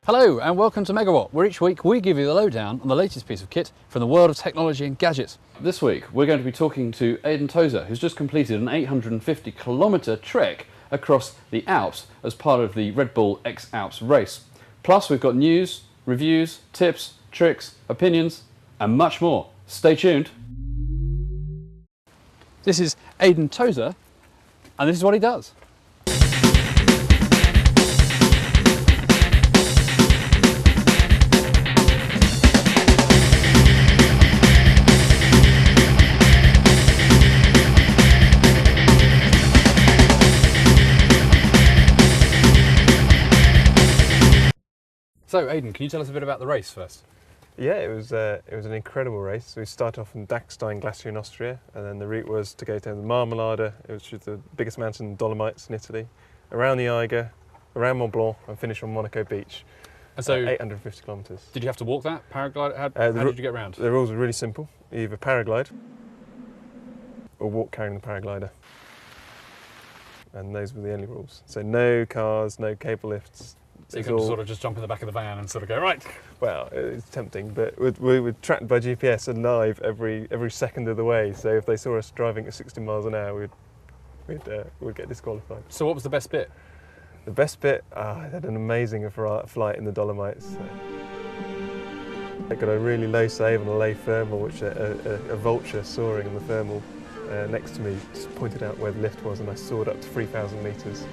Hello and welcome to Megawhat, where each week we give you the lowdown on the latest piece of kit from the world of technology and gadgets. This week we're going to be talking to Aidon Toase, who's just completed an 850-kilometre trek across the Alps as part of the Red Bull X-Alps race. Plus we've got news, reviews, tips, tricks, opinions and much more. Stay tuned. This is Aidon Toase and this is what he does. So Aidon, can you tell us a bit about the race first? Yeah, it was an incredible race. So we started off in Dachstein Glacier in Austria, and then the route was to go down the Marmolada, which is the biggest mountain in the Dolomites in Italy, around the Eiger, around Mont Blanc, and finish on Monaco Beach. And so 850 kilometres. Did you have to walk that? Paraglide? How did you get around? The rules are really simple. You either paraglide or walk carrying the paraglider. And those were the only rules. So no cars, no cable lifts. So you can sort of just jump in the back of the van and sort of go, right. Well, it's tempting, but we were tracked by GPS and live every second of the way. So if they saw us driving at 60 miles an hour, we'd get disqualified. So what was the best bit? The best bit, I had an amazing flight in the Dolomites. I got a really low save and a low thermal, which a vulture soaring in the thermal next to me just pointed out where the lift was, and I soared up to 3,000 metres.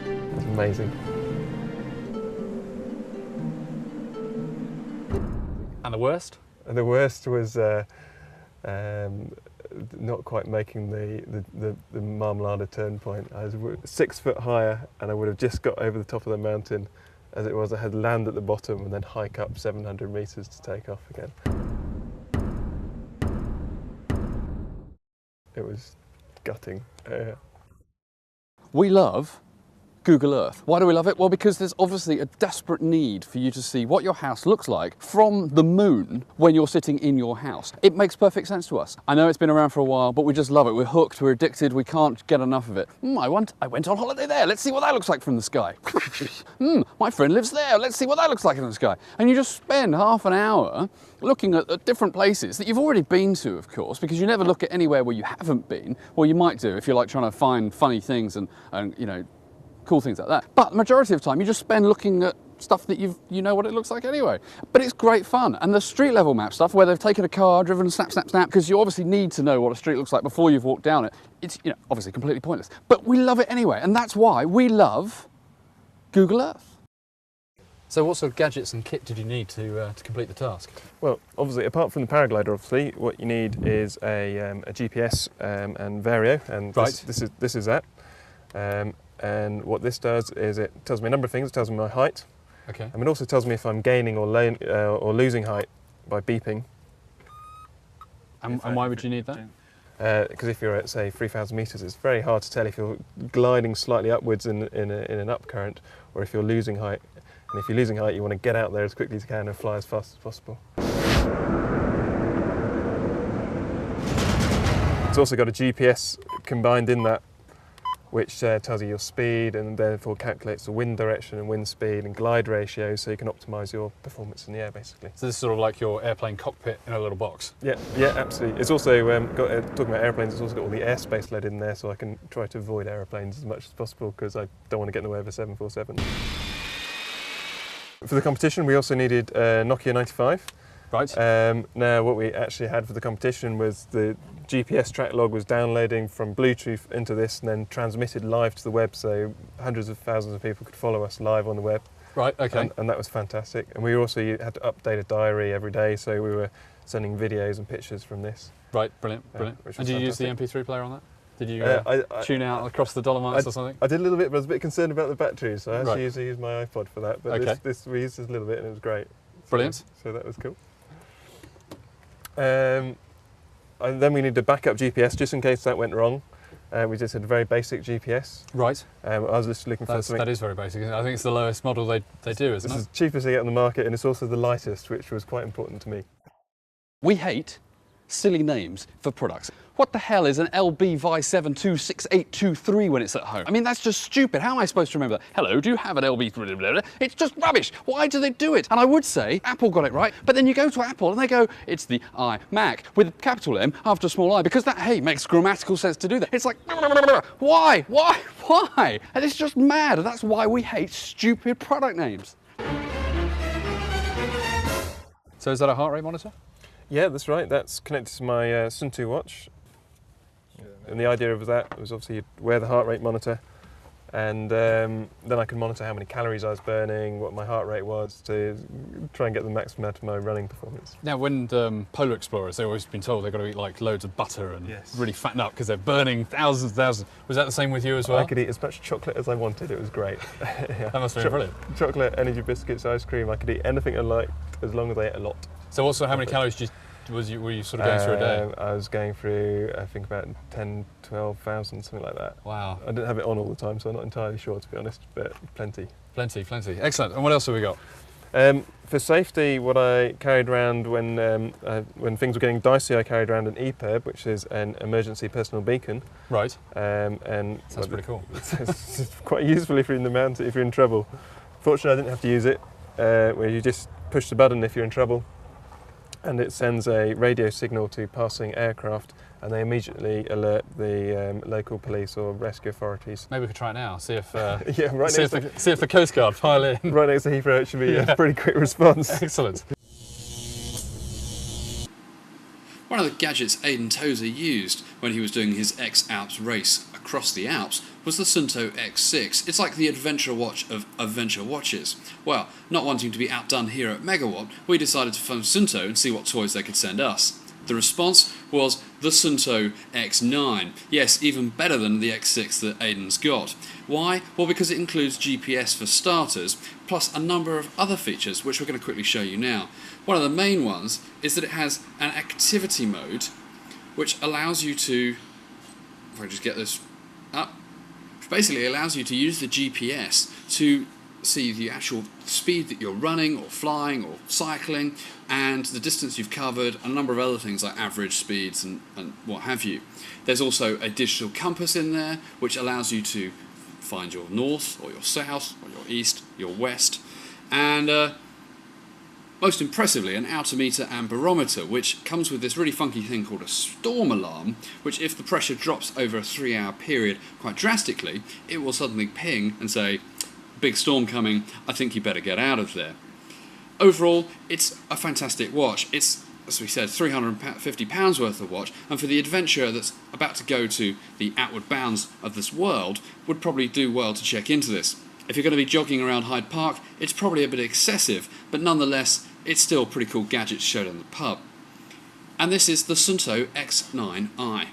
It was amazing. And the worst? And the worst was not quite making the Marmolada turn point. I was 6 foot higher and I would have just got over the top of the mountain. As it was, I had to land at the bottom and then hike up 700 metres to take off again. It was gutting. We love Google Earth. Why do we love it? Well, because there's obviously a desperate need for you to see what your house looks like from the moon when you're sitting in your house. It makes perfect sense to us. I know it's been around for a while, but we just love it. We're hooked, we're addicted, we can't get enough of it. I went on holiday there. Let's see what that looks like from the sky. My friend lives there. Let's see what that looks like in the sky. And you just spend half an hour looking at different places that you've already been to, of course, because you never look at anywhere where you haven't been. Well, you might do if you're like trying to find funny things and you know, cool things like that. But the majority of the time you just spend looking at stuff that you know what it looks like anyway. But it's great fun. And the street level map stuff where they've taken a car, driven snap, snap, snap, because you obviously need to know what a street looks like before you've walked down it. It's, you know, obviously completely pointless. But we love it anyway. And that's why we love Google Earth. So what sort of gadgets and kit did you need to complete the task? Well, obviously, apart from the paraglider, obviously, what you need is a GPS and Vario, and right. This is that. And what this does is it tells me a number of things. It tells me my height. Okay. And it also tells me if I'm gaining or losing height by beeping. And why would you need that? Because if you're at, say, 3,000 metres, it's very hard to tell if you're gliding slightly upwards in an up current or if you're losing height. And if you're losing height, you want to get out there as quickly as you can and fly as fast as possible. It's also got a GPS combined in that, which tells you your speed and therefore calculates the wind direction and wind speed and glide ratio, so you can optimise your performance in the air, basically. So this is sort of like your airplane cockpit in a little box? Yeah, absolutely. It's also, talking about airplanes, it's also got all the airspace LED in there, so I can try to avoid airplanes as much as possible because I don't want to get in the way of a 747. For the competition, we also needed a Nokia 95. Right. Now, what we actually had for the competition was the GPS track log was downloading from Bluetooth into this and then transmitted live to the web, so hundreds of thousands of people could follow us live on the web. Right, okay. And that was fantastic. And we also had to update a diary every day, so we were sending videos and pictures from this. Right, brilliant. And did you use the MP3 player on that? Did you tune out across the Dolomites or something? I did a little bit, but I was a bit concerned about the batteries, so I actually used my iPod for that. But okay. we used this a little bit and it was great. Brilliant. So that was cool. And then we needed a backup GPS just in case that went wrong. We just had a very basic GPS. Right. I was just looking for something. That is very basic. I think it's the lowest model they do, isn't it? This is the cheapest they get on the market, and it's also the lightest, which was quite important to me. We hate silly names for products. What the hell is an LB Vi726823 when it's at home? I mean, that's just stupid. How am I supposed to remember that? Hello, do you have an LB? It's just rubbish. Why do they do it? And I would say Apple got it right, but then you go to Apple and they go, it's the iMac with a capital M after a small I, because that, hey, makes grammatical sense to do that. It's like, why? And it's just mad. And that's why we hate stupid product names. So is that a heart rate monitor? Yeah, that's right. That's connected to my Sunto watch. And the idea of that was obviously you'd wear the heart rate monitor, and then I could monitor how many calories I was burning, what my heart rate was, to try and get the maximum out of my running performance. Now, when polar explorers, they've always been told they've got to eat like loads of butter and really fatten up because they're burning thousands and thousands. Was that the same with you as well? I could eat as much chocolate as I wanted. It was great. Yeah. That must have been brilliant. Chocolate, energy biscuits, ice cream. I could eat anything I liked as long as I ate a lot. So also, how many calories were you sort of going through a day? I was going through, I think, about 10, 12,000, something like that. Wow. I didn't have it on all the time, so I'm not entirely sure, to be honest, but plenty. Plenty. Excellent. And what else have we got? For safety, what I carried around when things were getting dicey, I carried around an EPIRB, which is an emergency personal beacon. Right. And that's pretty cool. It's quite useful if you're in the mountain, if you're in trouble. Fortunately, I didn't have to use it, where you just push the button if you're in trouble, and it sends a radio signal to passing aircraft, and they immediately alert the local police or rescue authorities. Maybe we could try it now. See if see if the Coast Guard pile in. Right next to Heathrow, it should be a pretty quick response. Excellent. One of the gadgets Aidon Toase used when he was doing his X-Alps race across the Alps was the Sunto X6. It's like the adventure watch of adventure watches. Well, not wanting to be outdone here at Megawhat, we decided to phone Sunto and see what toys they could send us. The response was the Sunto X9. Yes, even better than the X6 that Aidon's got. Why? Well, because it includes GPS for starters, plus a number of other features which we're going to quickly show you now. One of the main ones is that it has an activity mode which allows you to, if I just get this up, which basically allows you to use the GPS to see the actual speed that you're running or flying or cycling, and the distance you've covered, a number of other things like average speeds and what have you. There's also a digital compass in there which allows you to find your north or your south or your east, your west, and most impressively an altimeter and barometer, which comes with this really funky thing called a storm alarm, which if the pressure drops over a 3-hour period quite drastically, it will suddenly ping and say, big storm coming, I think you better get out of there. Overall, it's a fantastic watch. It's, as we said, £350 worth of watch, and for the adventurer that's about to go to the outward bounds of this world, would probably do well to check into this. If you're going to be jogging around Hyde Park, it's probably a bit excessive, but nonetheless, it's still a pretty cool gadget to show in the pub. And this is the Sunto X9i.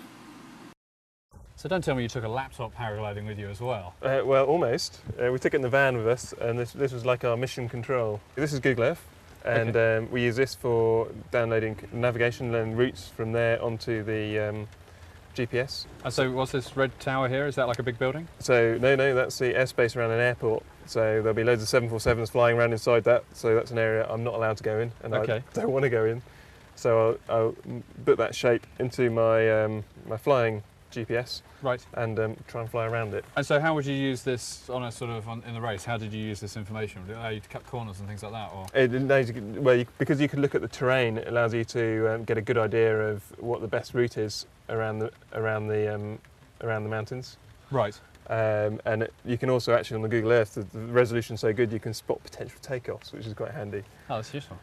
So don't tell me you took a laptop paragliding with you as well. Well, almost. We took it in the van with us, and this was like our mission control. This is Google Earth, and we use this for downloading navigation and routes from there onto the GPS. And so what's this red tower here? Is that like a big building? So no, that's the airspace around an airport. So there'll be loads of 747s flying around inside that. So that's an area I'm not allowed to go in, and I don't want to go in. So I'll put that shape into my my flying GPS, right, and try and fly around it. And so how would you use this on a sort of in the race? How did you use this information? Would it allow you to cut corners and things like that? Or because you could look at the terrain, it allows you to get a good idea of what the best route is around the mountains. Right. And you can also actually on the Google Earth, the resolution's so good you can spot potential takeoffs, which is quite handy. Oh, that's useful.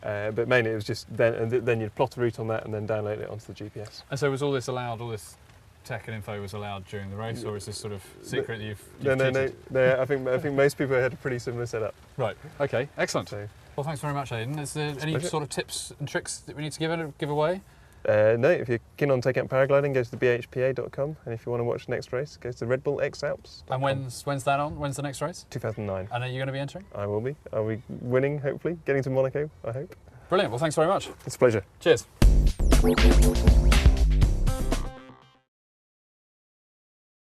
But mainly it was just then you'd plot a route on that and then download it onto the GPS. And so was all this allowed, all this tech and info was allowed during the race, or is this sort of secret that you've No, I think most people had a pretty similar setup. Right, okay, excellent. So, well, thanks very much, Aidon. Is there any sort of tips and tricks that we need to give away? No, if you're keen on taking up paragliding, go to thebhpa.com, and if you want to watch the next race, go to the Red Bull X-Alps. And when's that on? When's the next race? 2009. And are you going to be entering? I will be. I'll be winning, hopefully, getting to Monaco, I hope. Brilliant, well thanks very much. It's a pleasure. Cheers.